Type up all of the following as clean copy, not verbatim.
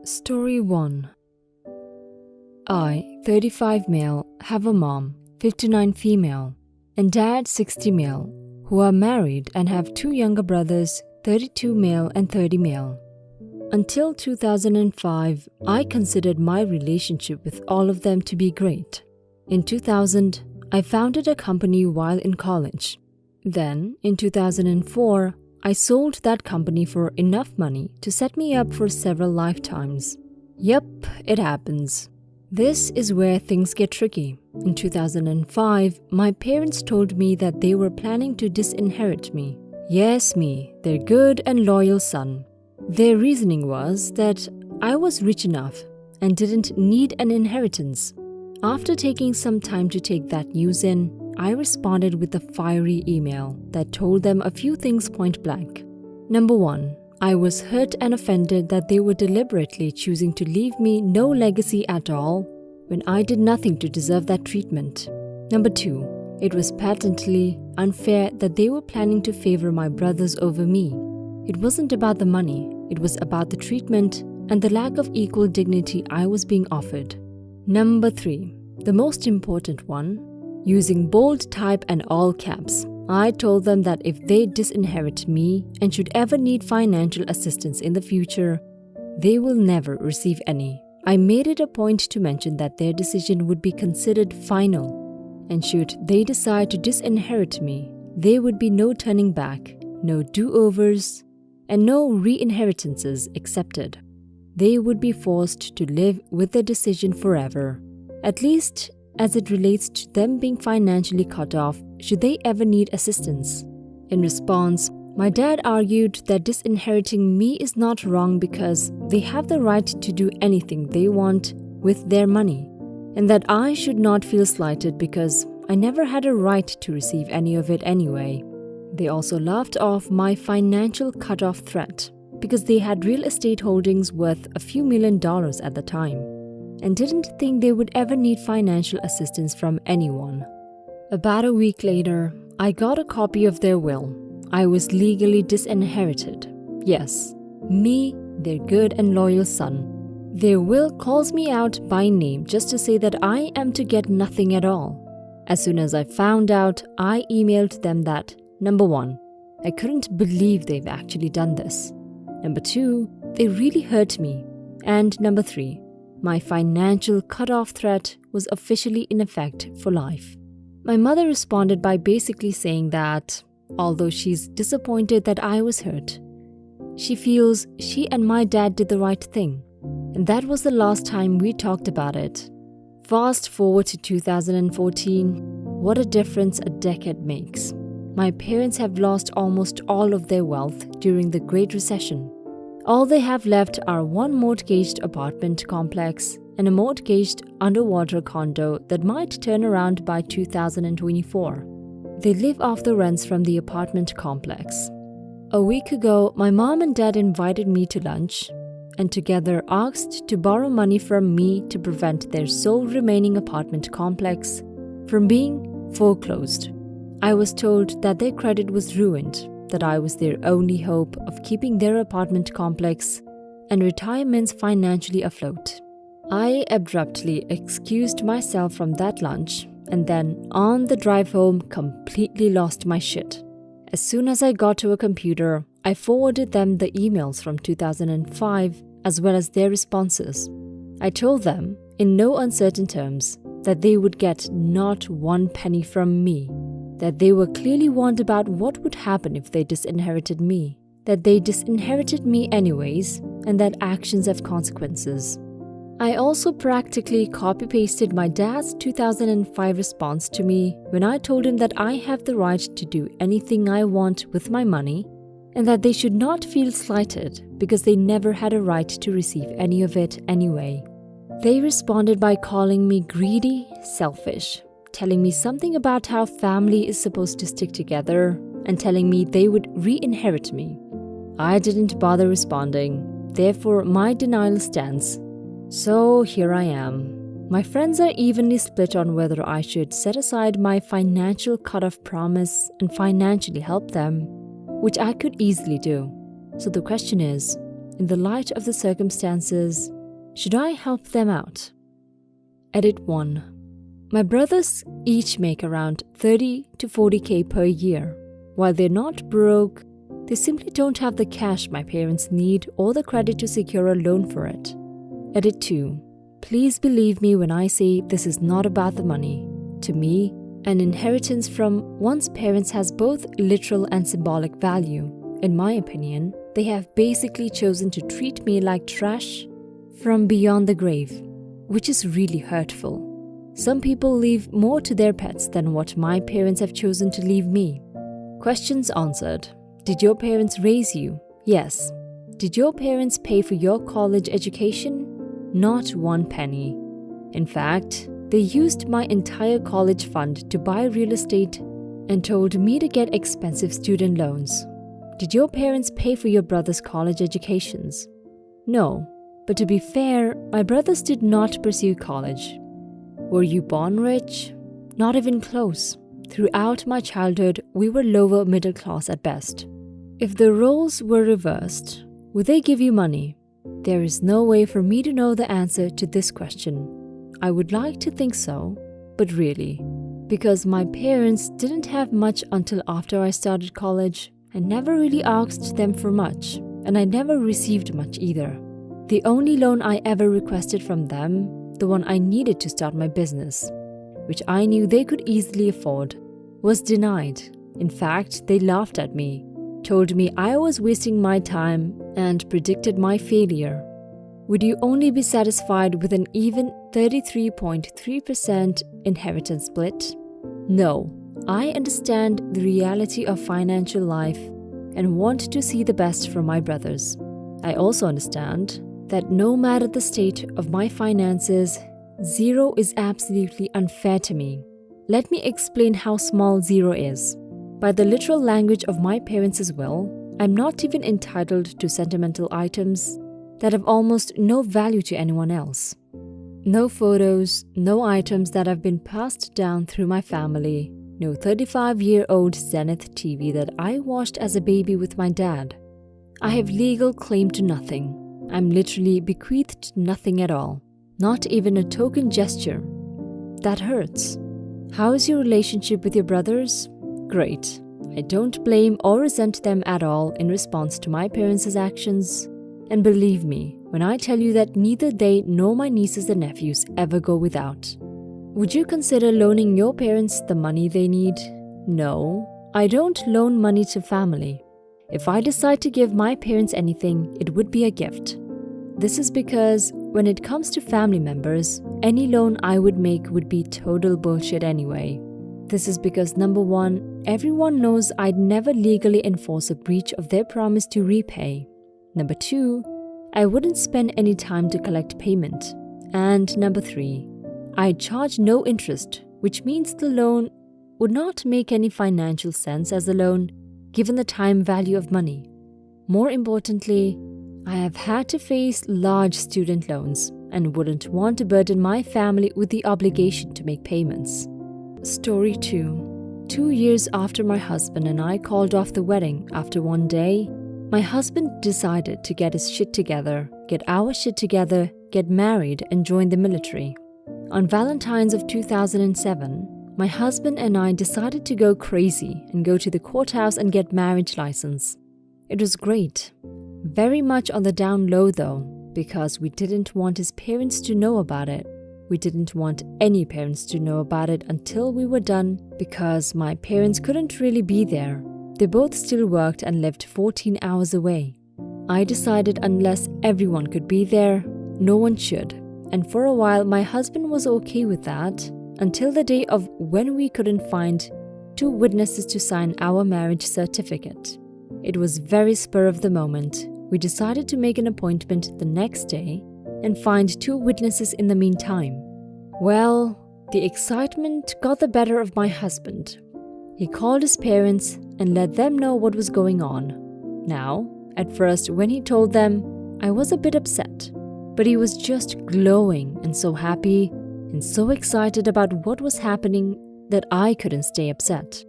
Story 1. I, 35 male, have a mom, 59 female, and dad, 60 male, who are married and have two younger brothers, 32 male and 30 male. Until 2005, I considered my relationship with all of them to be great. In 2000, I founded a company while in college. Then, in 2004, I sold that company for enough money to set me up for several lifetimes. Yep, it happens. This is where things get tricky. In 2005, my parents told me that they were planning to disinherit me. Yes, me, their good and loyal son. Their reasoning was that I was rich enough and didn't need an inheritance. After taking some time to take that news in, I responded with a fiery email that told them a few things point blank. Number 1, I was hurt and offended that they were deliberately choosing to leave me no legacy at all when I did nothing to deserve that treatment. Number 2, it was patently unfair that they were planning to favor my brothers over me. It wasn't about the money, it was about the treatment and the lack of equal dignity I was being offered. Number 3, the most important one, using bold type and all caps, I told them that if they disinherit me and should ever need financial assistance in the future, they will never receive any. I made it a point to mention that their decision would be considered final, and should they decide to disinherit me, there would be no turning back, no do-overs, and no re-inheritances accepted. They would be forced to live with their decision forever, at least as it relates to them being financially cut off should they ever need assistance. In response, my dad argued that disinheriting me is not wrong because they have the right to do anything they want with their money, and that I should not feel slighted because I never had a right to receive any of it anyway. They also laughed off my financial cutoff threat because they had real estate holdings worth a few $1 million at the time, and didn't think they would ever need financial assistance from anyone. About a week later, I got a copy of their will. I was legally disinherited. Yes, me, their good and loyal son. Their will calls me out by name just to say that I am to get nothing at all. As soon as I found out, I emailed them that, number 1, I couldn't believe they've actually done this. Number 2, they really hurt me. And number 3, my financial cutoff threat was officially in effect for life. My mother responded by basically saying that, although she's disappointed that I was hurt, she feels she and my dad did the right thing, and that was the last time we talked about it. Fast forward to 2014, what a difference a decade makes. My parents have lost almost all of their wealth during the Great Recession. All they have left are one mortgaged apartment complex and a mortgaged underwater condo that might turn around by 2024. They live off the rents from the apartment complex. A week ago, my mom and dad invited me to lunch and together asked to borrow money from me to prevent their sole remaining apartment complex from being foreclosed. I was told that their credit was ruined, that I was their only hope of keeping their apartment complex and retirements financially afloat. I abruptly excused myself from that lunch and then, on the drive home, completely lost my shit. As soon as I got to a computer, I forwarded them the emails from 2005 as well as their responses. I told them, in no uncertain terms, that they would get not one penny from me, that they were clearly warned about what would happen if they disinherited me, that they disinherited me anyways, and that actions have consequences. I also practically copy-pasted my dad's 2005 response to me when I told him that I have the right to do anything I want with my money and that they should not feel slighted because they never had a right to receive any of it anyway. They responded by calling me greedy, selfish, telling me something about how family is supposed to stick together, and telling me they would re-inherit me. I didn't bother responding, therefore my denial stands. So here I am. My friends are evenly split on whether I should set aside my financial cutoff promise and financially help them, which I could easily do. So the question is, in the light of the circumstances, Should I help them out? Edit 1. My brothers each make around 30 to 40k per year. While they're not broke, they simply don't have the cash my parents need or the credit to secure a loan for it. Edit 2. Please believe me when I say this is not about the money. To me, an inheritance from one's parents has both literal and symbolic value. In my opinion, they have basically chosen to treat me like trash from beyond the grave, which is really hurtful. Some people leave more to their pets than what my parents have chosen to leave me. Questions answered. Did your parents raise you? Yes. Did your parents pay for your college education? Not one penny. In fact, they used my entire college fund to buy real estate and told me to get expensive student loans. Did your parents pay for your brother's college educations? No, but to be fair, my brothers did not pursue college. Were you born rich? Not even close. Throughout my childhood, we were lower middle class at best. If the roles were reversed, would they give you money? There is no way for me to know the answer to this question. I would like to think so, but really, because my parents didn't have much until after I started college, I never really asked them for much, and I never received much either. The only loan I ever requested from them, the one I needed to start my business, which I knew they could easily afford, was denied. In fact, they laughed at me, told me I was wasting my time, and predicted my failure. Would you only be satisfied with an even 33.3% inheritance split? No, I understand the reality of financial life and want to see the best from my brothers. I also understand that no matter the state of my finances, zero is absolutely unfair to me. Let me explain how small zero is. By the literal language of my parents' will, I'm not even entitled to sentimental items that have almost no value to anyone else. No photos, no items that have been passed down through my family, no 35-year-old Zenith TV that I watched as a baby with my dad. I have legal claim to nothing. I'm literally bequeathed nothing at all, not even a token gesture. That hurts. How is your relationship with your brothers? Great. I don't blame or resent them at all in response to my parents' actions. And believe me, when I tell you that neither they nor my nieces and nephews ever go without. Would you consider loaning your parents the money they need? No, I don't loan money to family. If I decide to give my parents anything, it would be a gift. This is because when it comes to family members, any loan I would make would be total bullshit anyway. This is because number one, everyone knows I'd never legally enforce a breach of their promise to repay. Number two, I wouldn't spend any time to collect payment. And number three, I'd charge no interest, which means the loan would not make any financial sense as a loan given the time value of money. More importantly, I have had to face large student loans and wouldn't want to burden my family with the obligation to make payments. Story 2. 2 years after my husband and I called off the wedding after one day, my husband decided to get his shit together, get our shit together, get married and join the military. On Valentine's of 2007, my husband and I decided to go crazy and go to the courthouse and get marriage license. It was great. Very much on the down low though, because we didn't want his parents to know about it. We didn't want any parents to know about it until we were done because my parents couldn't really be there. They both still worked and lived 14 hours away. I decided unless everyone could be there, no one should. And for a while my husband was okay with that until the day of when we couldn't find 2 witnesses to sign our marriage certificate. It was very spur of the moment. We decided to make an appointment the next day and find 2 witnesses in the meantime. Well, the excitement got the better of my husband. He called his parents and let them know what was going on. Now, at first when he told them, I was a bit upset, but he was just glowing and so happy and so excited about what was happening that I couldn't stay upset.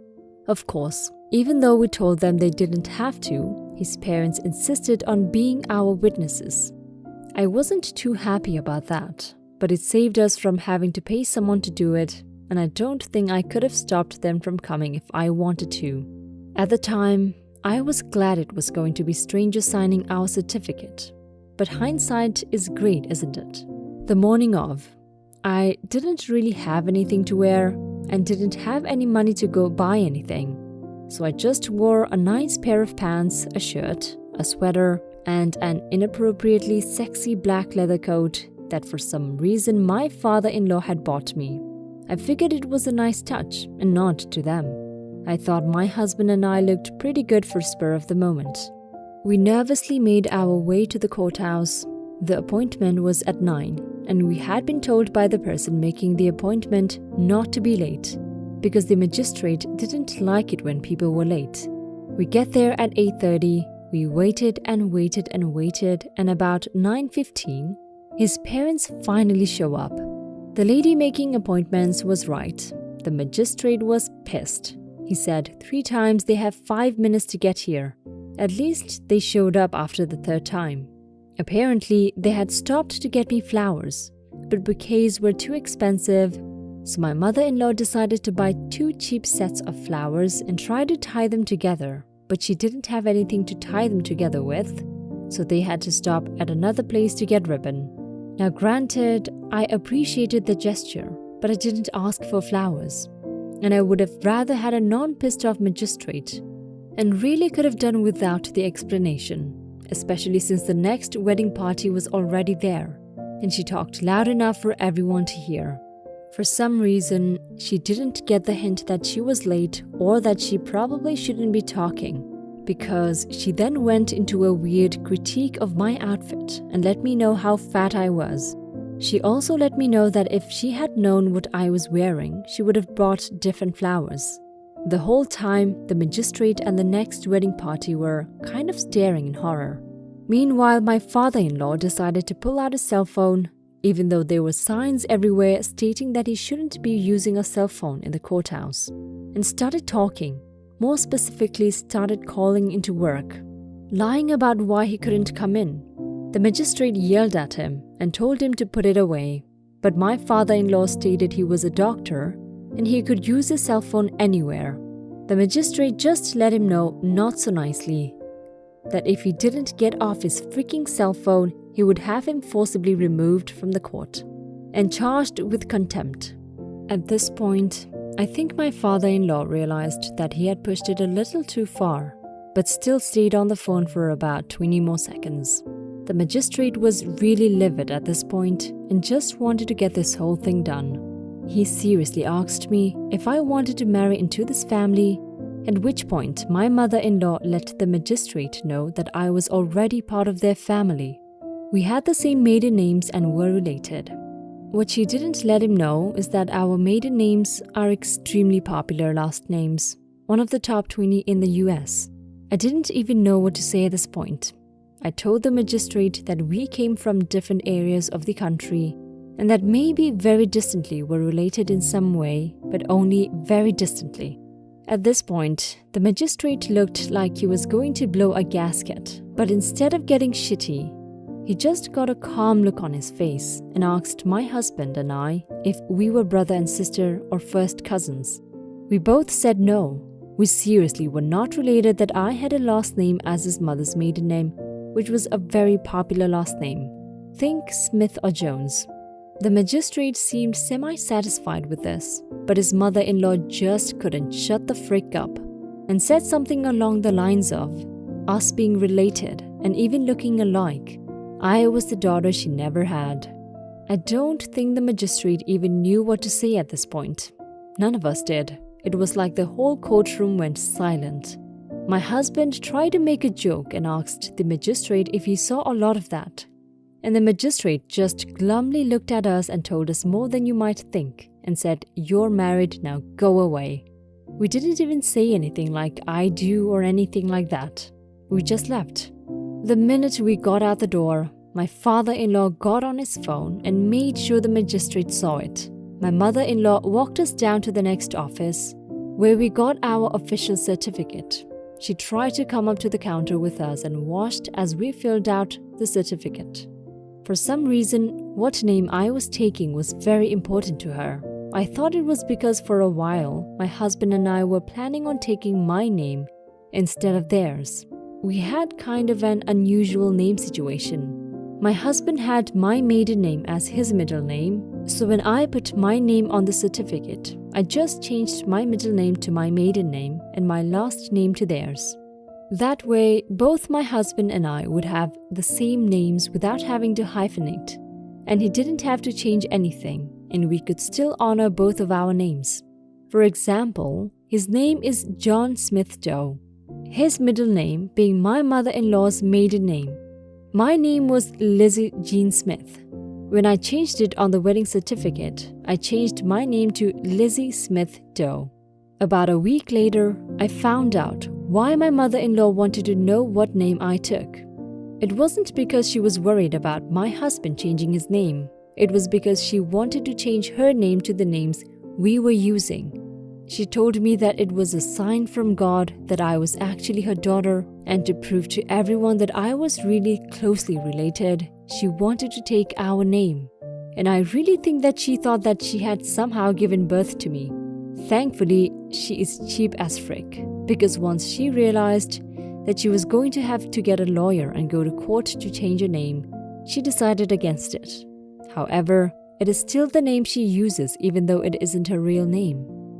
Of course, even though we told them they didn't have to, his parents insisted on being our witnesses. I wasn't too happy about that, but it saved us from having to pay someone to do it, and I don't think I could have stopped them from coming if I wanted to. At the time, I was glad it was going to be strangers signing our certificate. But hindsight is great, isn't it? The morning of, I didn't really have anything to wear and didn't have any money to go buy anything. So I just wore a nice pair of pants, a shirt, a sweater, and an inappropriately sexy black leather coat that for some reason my father-in-law had bought me. I figured it was a nice touch and nod to them. I thought my husband and I looked pretty good for spur of the moment. We nervously made our way to the courthouse. The appointment was at 9, and we had been told by the person making the appointment not to be late, because the magistrate didn't like it when people were late. We get there at 8:30, we waited and waited and waited, and about 9:15, his parents finally show up. The lady making appointments was right. The magistrate was pissed. He said 3 times they have 5 minutes to get here. At least they showed up after the 3rd time. Apparently, they had stopped to get me flowers, but bouquets were too expensive, so my mother-in-law decided to buy 2 cheap sets of flowers and try to tie them together, but she didn't have anything to tie them together with, so they had to stop at another place to get ribbon. Now granted, I appreciated the gesture, but I didn't ask for flowers, and I would have rather had a non-pissed off magistrate, and really could have done without the explanation, especially since the next wedding party was already there, and she talked loud enough for everyone to hear. For some reason, she didn't get the hint that she was late or that she probably shouldn't be talking, because she then went into a weird critique of my outfit and let me know how fat I was. She also let me know that if she had known what I was wearing, she would have brought different flowers. The whole time, the magistrate and the next wedding party were kind of staring in horror. Meanwhile, my father-in-law decided to pull out his cell phone, even though there were signs everywhere stating that he shouldn't be using a cell phone in the courthouse, and started talking. More specifically, started calling into work, lying about why he couldn't come in. The magistrate yelled at him and told him to put it away, but my father-in-law stated he was a doctor and he could use his cell phone anywhere. The magistrate just let him know, not so nicely, that if he didn't get off his freaking cell phone, he would have him forcibly removed from the court and charged with contempt. At this point, I think my father-in-law realized that he had pushed it a little too far, but still stayed on the phone for about 20 more seconds. The magistrate was really livid at this point and just wanted to get this whole thing done. He seriously asked me if I wanted to marry into this family, at which point my mother-in-law let the magistrate know that I was already part of their family. We had the same maiden names and were related. What she didn't let him know is that our maiden names are extremely popular last names, one of the top 20 in the US. I didn't even know what to say at this point. I told the magistrate that we came from different areas of the country and that maybe very distantly were related in some way, but only very distantly. At this point, the magistrate looked like he was going to blow a gasket, but instead of getting shitty, he just got a calm look on his face and asked my husband and I if we were brother and sister or first cousins. We both said no. We seriously were not related, that I had a last name as his mother's maiden name, which was a very popular last name. Think Smith or Jones. The magistrate seemed semi-satisfied with this, but his mother-in-law just couldn't shut the frick up and said something along the lines of us being related and even looking alike. I was the daughter she never had. I don't think the magistrate even knew what to say at this point. None of us did. It was like the whole courtroom went silent. My husband tried to make a joke and asked the magistrate if he saw a lot of that. And the magistrate just glumly looked at us and told us more than you might think and said, "You're married, now go away." We didn't even say anything like "I do" or anything like that. We just left. The minute we got out the door, my father-in-law got on his phone and made sure the magistrate saw it. My mother-in-law walked us down to the next office, where we got our official certificate. She tried to come up to the counter with us and watched as we filled out the certificate. For some reason, what name I was taking was very important to her. I thought it was because for a while, my husband and I were planning on taking my name instead of theirs. We had kind of an unusual name situation. My husband had my maiden name as his middle name, so when I put my name on the certificate, I just changed my middle name to my maiden name and my last name to theirs. That way, both my husband and I would have the same names without having to hyphenate, and he didn't have to change anything, and we could still honor both of our names. For example, his name is John Smith Doe, his middle name being my mother-in-law's maiden name. My name was Lizzie Jean Smith. When I changed it on the wedding certificate, I changed my name to Lizzie Smith Doe. About a week later, I found out why my mother-in-law wanted to know what name I took. It wasn't because she was worried about my husband changing his name. It was because she wanted to change her name to the names we were using. She told me that it was a sign from God that I was actually her daughter, and to prove to everyone that I was really closely related, she wanted to take our name. And I really think that she thought that she had somehow given birth to me. Thankfully, she is cheap as frick, because once she realized that she was going to have to get a lawyer and go to court to change her name, she decided against it. However, it is still the name she uses even though it isn't her real name.